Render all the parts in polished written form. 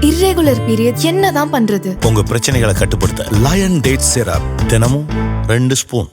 Irregular period என்னதான் பண்றது? உங்க பிரச்சனைகளை கட்டுப்படுத்த லயன் டேட் சிரப் தினமும் 2 ஸ்பூன்.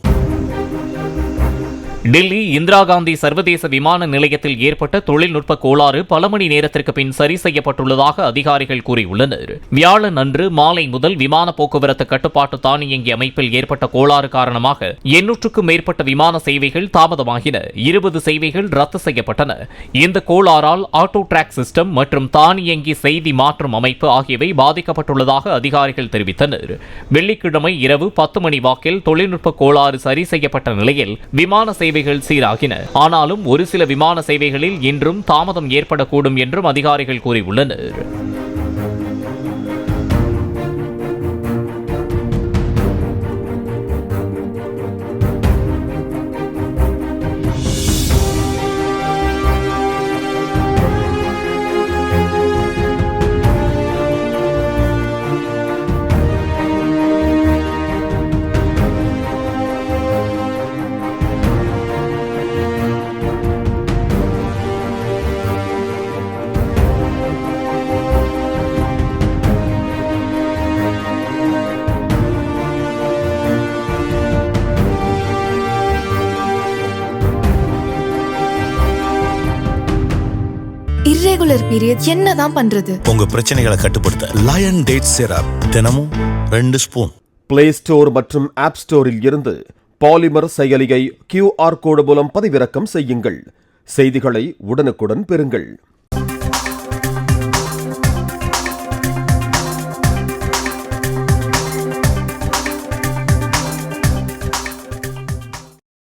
டெல்லி இந்திரா காந்தி சர்வதேச விமான நிலையத்தில் ஏற்பட்ட தொழில்நுட்ப கோளாறு பல மணி நேரத்திற்கு பின் சரி செய்யப்பட்டுள்ளதாக அதிகாரிகள் கூறியுள்ளனர். வியாழன் அன்று மாலை முதல் விமான போக்குவரத்து கட்டுப்பாட்டு தானியங்கி அமைப்பில் ஏற்பட்ட கோளாறு காரணமாக 800க்கும் மேற்பட்ட விமான சேவைகள் தாமதமாகின. 20 சேவைகள் ரத்து செய்யப்பட்டன. இந்த கோளாறால் ஆட்டோ டிராக் சிஸ்டம் மற்றும் தானியங்கி செய்தி மாற்றும் அமைப்பு ஆகியவை பாதிக்கப்பட்டுள்ளதாக அதிகாரிகள் தெரிவித்தனர். வெள்ளிக்கிழமை இரவு 10 மணி வாக்கில் தொழில்நுட்ப கோளாறு சரி செய்யப்பட்ட நிலையில் விமான சேவைகள் சீராகின. ஆனாலும் ஒரு சில விமான சேவைகளில் இன்றும் தாமதம் ஏற்படக்கூடும் என்றும் அதிகாரிகள் கூறியுள்ளனர். இர்ரெகுலர் பீரியட் என்னதான் பண்றது? உங்க பிரச்சனைகளை கட்டுப்படுத்த லயன் டேட் சிரப் தினமும் 2 ஸ்பூன். பிளே ஸ்டோர் மற்றும் ஆப் ஸ்டோரில் இருந்து பாலிமர் செயலியை QR கோடு மூலம் பதிவிறக்கம் செய்யுங்கள். செய்திகளை உடனுக்குடன் பெறுங்கள்.